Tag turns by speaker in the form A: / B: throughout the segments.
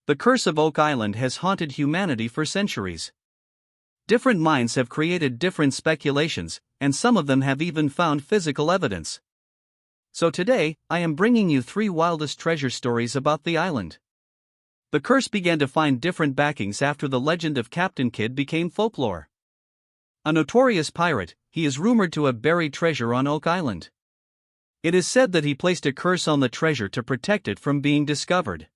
A: The curse of Oak Island has haunted humanity for centuries. Different minds have created different speculations, and some of them have even found physical evidence. So today, I am bringing you 3 wildest treasure stories about the island. The curse began to find different backings after the legend of Captain Kidd became folklore. A notorious pirate, he is rumored to have buried treasure on Oak Island. It is said that he placed a curse on the treasure to protect it from being discovered.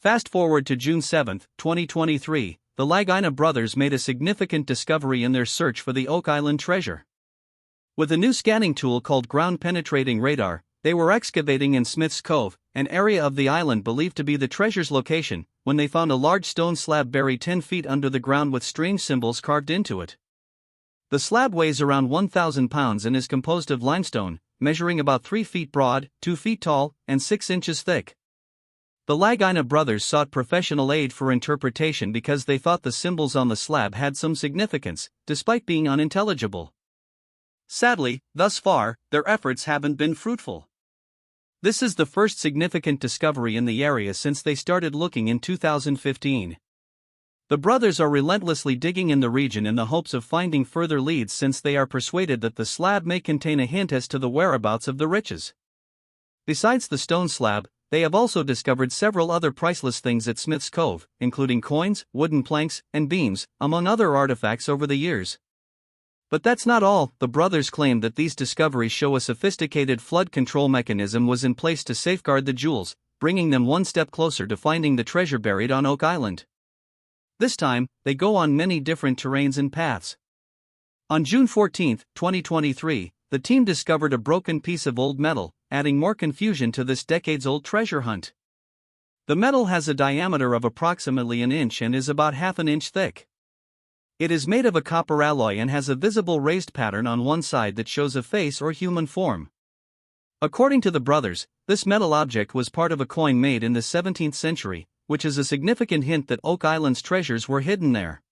A: Fast forward to June 7, 2023, the Lagina brothers made a significant discovery in their search for the Oak Island treasure. With a new scanning tool called ground-penetrating radar, they were excavating in Smith's Cove, an area of the island believed to be the treasure's location, when they found a large stone slab buried 10 feet under the ground with strange symbols carved into it. The slab weighs around 1,000 pounds and is composed of limestone, measuring about 3 feet broad, 2 feet tall, and 6 inches thick. The Lagina brothers sought professional aid for interpretation because they thought the symbols on the slab had some significance, despite being unintelligible. Sadly, thus far, their efforts haven't been fruitful. This is the first significant discovery in the area since they started looking in 2015. The brothers are relentlessly digging in the region in the hopes of finding further leads, since they are persuaded that the slab may contain a hint as to the whereabouts of the riches. Besides the stone slab, they have also discovered several other priceless things at Smith's Cove, including coins, wooden planks, and beams, among other artifacts over the years. But that's not all. The brothers claim that these discoveries show a sophisticated flood control mechanism was in place to safeguard the jewels, bringing them one step closer to finding the treasure buried on Oak Island. This time, they go on many different terrains and paths. On June 14, 2023, the team discovered a broken piece of old metal, adding more confusion to this decades-old treasure hunt. The metal has a diameter of approximately an inch and is about half an inch thick. It is made of a copper alloy and has a visible raised pattern on one side that shows a face or human form. According to the brothers, this metal object was part of a coin made in the 17th century, which is a significant hint that Oak Island's treasures were hidden there.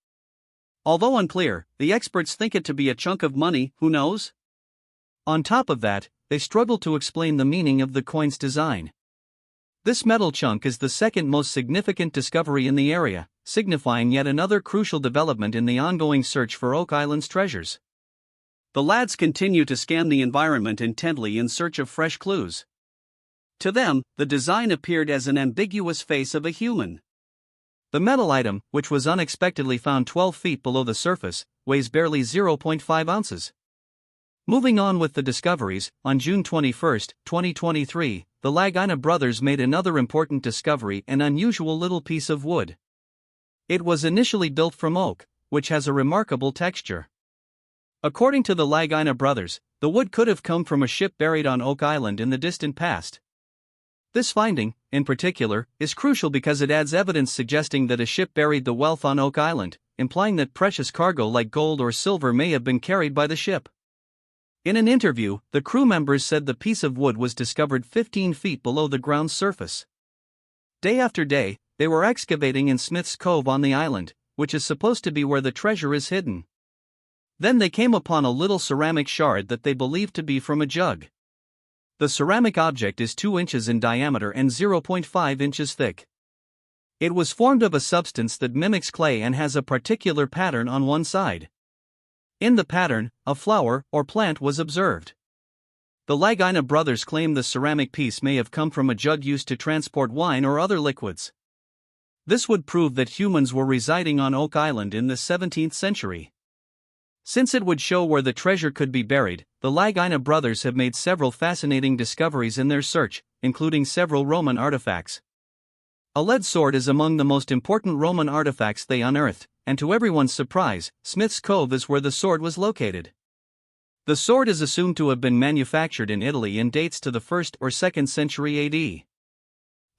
A: Although unclear, the experts think it to be a chunk of money. Who knows? On top of that, they struggle to explain the meaning of the coin's design. This metal chunk is the second most significant discovery in the area, signifying yet another crucial development in the ongoing search for Oak Island's treasures. The lads continue to scan the environment intently in search of fresh clues. To them, the design appeared as an ambiguous face of a human. The metal item, which was unexpectedly found 12 feet below the surface, weighs barely 0.5 ounces. Moving on with the discoveries, on June 21, 2023, the Lagina brothers made another important discovery: an unusual little piece of wood. It was initially built from oak, which has a remarkable texture. According to the Lagina brothers, the wood could have come from a ship buried on Oak Island in the distant past. This finding, in particular, is crucial because it adds evidence suggesting that a ship buried the wealth on Oak Island, implying that precious cargo like gold or silver may have been carried by the ship. In an interview, the crew members said the piece of wood was discovered 15 feet below the ground's surface. Day after day, they were excavating in Smith's Cove on the island, which is supposed to be where the treasure is hidden. Then they came upon a little ceramic shard that they believed to be from a jug. The ceramic object is 2 inches in diameter and 0.5 inches thick. It was formed of a substance that mimics clay and has a particular pattern on one side. In the pattern, a flower or plant was observed. The Lagina brothers claim the ceramic piece may have come from a jug used to transport wine or other liquids. This would prove that humans were residing on Oak Island in the 17th century. Since it would show where the treasure could be buried, the Lagina brothers have made several fascinating discoveries in their search, including several Roman artifacts. A lead sword is among the most important Roman artifacts they unearthed, and to everyone's surprise, Smith's Cove is where the sword was located. The sword is assumed to have been manufactured in Italy and dates to the 1st or 2nd century AD.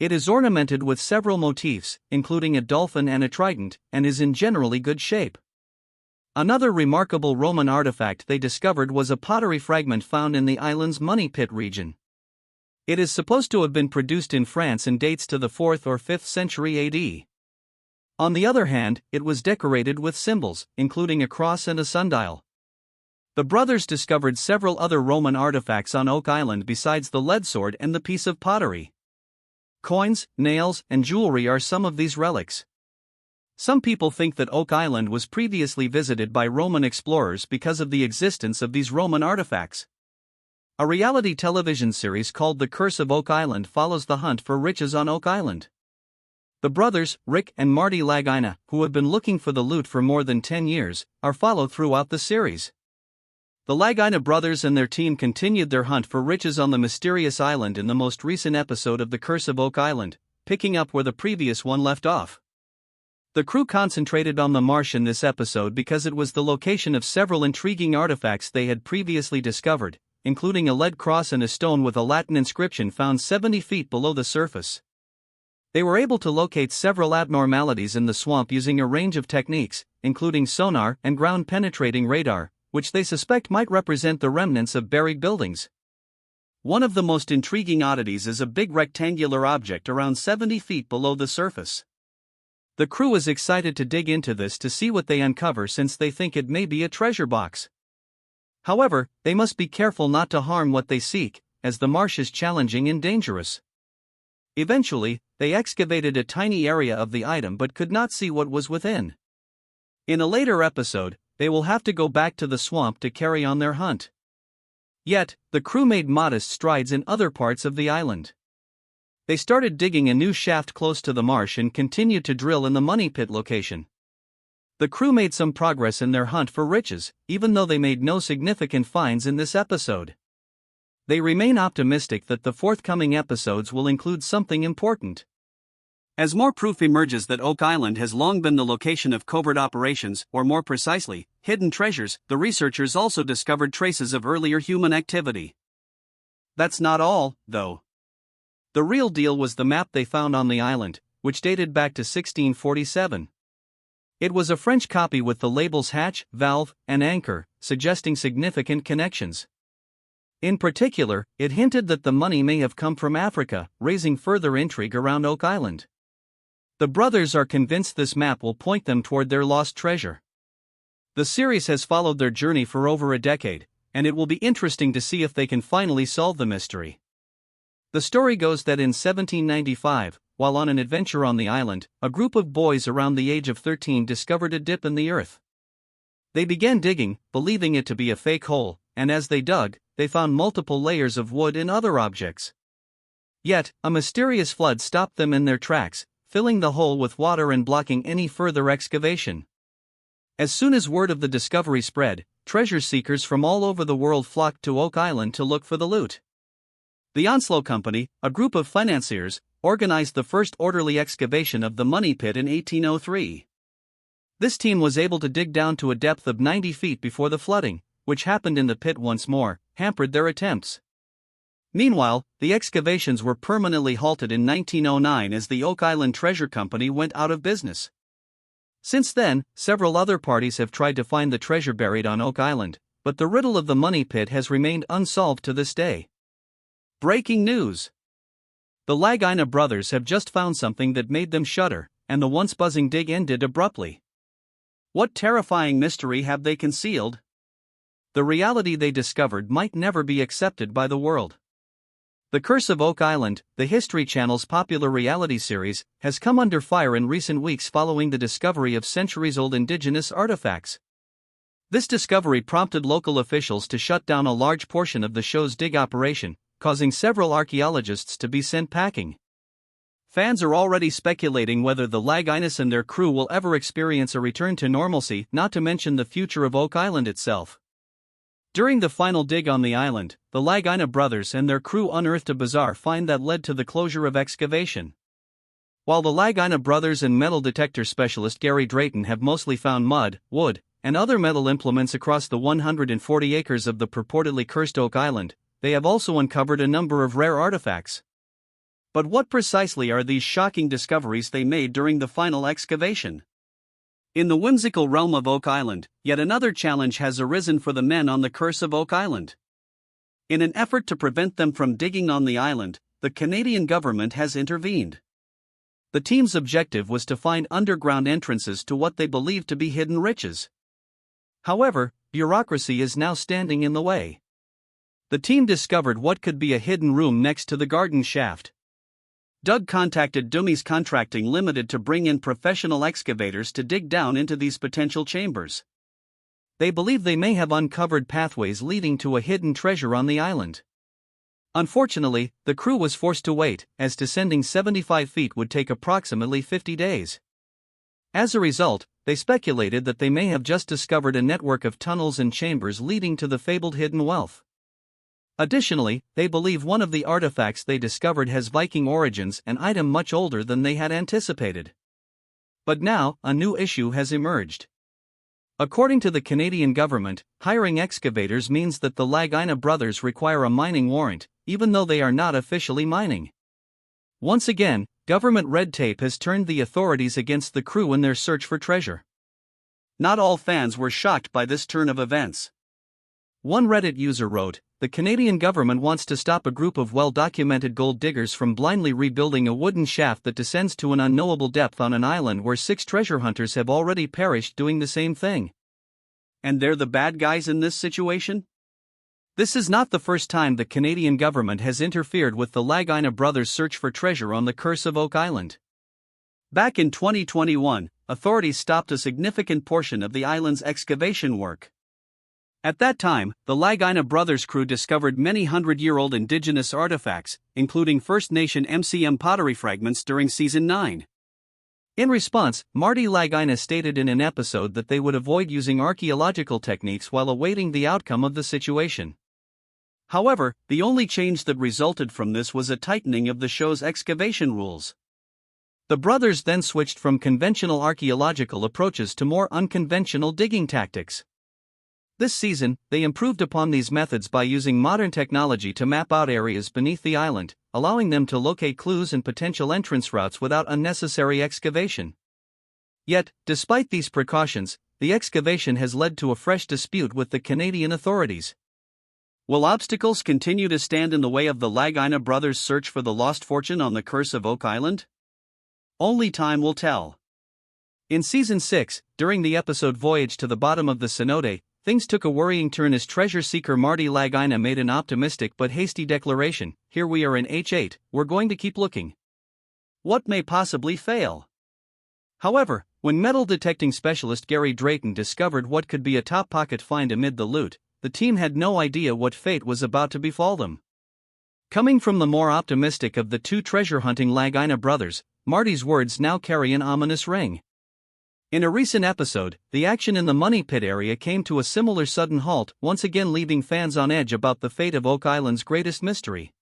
A: It is ornamented with several motifs, including a dolphin and a trident, and is in generally good shape. Another remarkable Roman artifact they discovered was a pottery fragment found in the island's Money Pit region. It is supposed to have been produced in France and dates to the 4th or 5th century AD. On the other hand, it was decorated with symbols, including a cross and a sundial. The brothers discovered several other Roman artifacts on Oak Island besides the lead sword and the piece of pottery. Coins, nails, and jewelry are some of these relics. Some people think that Oak Island was previously visited by Roman explorers because of the existence of these Roman artifacts. A reality television series called The Curse of Oak Island follows the hunt for riches on Oak Island. The brothers, Rick and Marty Lagina, who have been looking for the loot for more than 10 years, are followed throughout the series. The Lagina brothers and their team continued their hunt for riches on the mysterious island in the most recent episode of The Curse of Oak Island, picking up where the previous one left off. The crew concentrated on the marsh in this episode because it was the location of several intriguing artifacts they had previously discovered, including a lead cross and a stone with a Latin inscription found 70 feet below the surface. They were able to locate several abnormalities in the swamp using a range of techniques, including sonar and ground-penetrating radar, which they suspect might represent the remnants of buried buildings. One of the most intriguing oddities is a big rectangular object around 70 feet below the surface. The crew is excited to dig into this to see what they uncover since they think it may be a treasure box. However, they must be careful not to harm what they seek, as the marsh is challenging and dangerous. Eventually, they excavated a tiny area of the item but could not see what was within. In a later episode, they will have to go back to the swamp to carry on their hunt. Yet, the crew made modest strides in other parts of the island. They started digging a new shaft close to the marsh and continued to drill in the money pit location. The crew made some progress in their hunt for riches, even though they made no significant finds in this episode. They remain optimistic that the forthcoming episodes will include something important. As more proof emerges that Oak Island has long been the location of covert operations, or more precisely, hidden treasures, the researchers also discovered traces of earlier human activity. That's not all, though. The real deal was the map they found on the island, which dated back to 1647. It was a French copy with the labels hatch, valve, and anchor, suggesting significant connections. In particular, it hinted that the money may have come from Africa, raising further intrigue around Oak Island. The brothers are convinced this map will point them toward their lost treasure. The series has followed their journey for over a decade, and it will be interesting to see if they can finally solve the mystery. The story goes that in 1795, while on an adventure on the island, a group of boys around the age of 13 discovered a dip in the earth. They began digging, believing it to be a fake hole, and as they dug, they found multiple layers of wood and other objects. Yet, a mysterious flood stopped them in their tracks, filling the hole with water and blocking any further excavation. As soon as word of the discovery spread, treasure seekers from all over the world flocked to Oak Island to look for the loot. The Onslow Company, a group of financiers, organized the first orderly excavation of the money pit in 1803. This team was able to dig down to a depth of 90 feet before the flooding, which happened in the pit once more, hampered their attempts. Meanwhile, the excavations were permanently halted in 1909 as the Oak Island Treasure Company went out of business. Since then, several other parties have tried to find the treasure buried on Oak Island, but the riddle of the money pit has remained unsolved to this day. Breaking news! The Lagina brothers have just found something that made them shudder, and the once buzzing dig ended abruptly. What terrifying mystery have they concealed? The reality they discovered might never be accepted by the world. The Curse of Oak Island, the History Channel's popular reality series, has come under fire in recent weeks following the discovery of centuries-old indigenous artifacts. This discovery prompted local officials to shut down a large portion of the show's dig operation, causing several archaeologists to be sent packing. Fans are already speculating whether the Laginas and their crew will ever experience a return to normalcy, not to mention the future of Oak Island itself. During the final dig on the island, the Lagina brothers and their crew unearthed a bizarre find that led to the closure of excavation. While the Lagina brothers and metal detector specialist Gary Drayton have mostly found mud, wood, and other metal implements across the 140 acres of the purportedly cursed Oak Island, they have also uncovered a number of rare artifacts. But what precisely are these shocking discoveries they made during the final excavation? In the whimsical realm of Oak Island, yet another challenge has arisen for the men on the Curse of Oak Island. In an effort to prevent them from digging on the island, the Canadian government has intervened. The team's objective was to find underground entrances to what they believed to be hidden riches. However, bureaucracy is now standing in the way. The team discovered what could be a hidden room next to the garden shaft. Doug contacted Dummies Contracting Limited to bring in professional excavators to dig down into these potential chambers. They believe they may have uncovered pathways leading to a hidden treasure on the island. Unfortunately, the crew was forced to wait, as descending 75 feet would take approximately 50 days. As a result, they speculated that they may have just discovered a network of tunnels and chambers leading to the fabled hidden wealth. Additionally, they believe one of the artifacts they discovered has Viking origins, an item much older than they had anticipated. But now, a new issue has emerged. According to the Canadian government, hiring excavators means that the Lagina brothers require a mining warrant, even though they are not officially mining. Once again, government red tape has turned the authorities against the crew in their search for treasure. Not all fans were shocked by this turn of events. One Reddit user wrote, "The Canadian government wants to stop a group of well-documented gold diggers from blindly rebuilding a wooden shaft that descends to an unknowable depth on an island where 6 treasure hunters have already perished doing the same thing. And they're the bad guys in this situation?" This is not the first time the Canadian government has interfered with the Lagina brothers' search for treasure on the Curse of Oak Island. Back in 2021, authorities stopped a significant portion of the island's excavation work. At that time, the Lagina brothers' crew discovered many hundred-year-old indigenous artifacts, including First Nation MCM pottery fragments during Season 9. In response, Marty Lagina stated in an episode that they would avoid using archaeological techniques while awaiting the outcome of the situation. However, the only change that resulted from this was a tightening of the show's excavation rules. The brothers then switched from conventional archaeological approaches to more unconventional digging tactics. This season, they improved upon these methods by using modern technology to map out areas beneath the island, allowing them to locate clues and potential entrance routes without unnecessary excavation. Yet, despite these precautions, the excavation has led to a fresh dispute with the Canadian authorities. Will obstacles continue to stand in the way of the Lagina brothers' search for the lost fortune on the Curse of Oak Island? Only time will tell. In Season 6, during the episode Voyage to the Bottom of the Cenote, things took a worrying turn as treasure seeker Marty Lagina made an optimistic but hasty declaration: "Here we are in H8, we're going to keep looking. What may possibly fail?" However, when metal detecting specialist Gary Drayton discovered what could be a top pocket find amid the loot, the team had no idea what fate was about to befall them. Coming from the more optimistic of the two treasure hunting Lagina brothers, Marty's words now carry an ominous ring. In a recent episode, the action in the Money Pit area came to a similar sudden halt, once again leaving fans on edge about the fate of Oak Island's greatest mystery.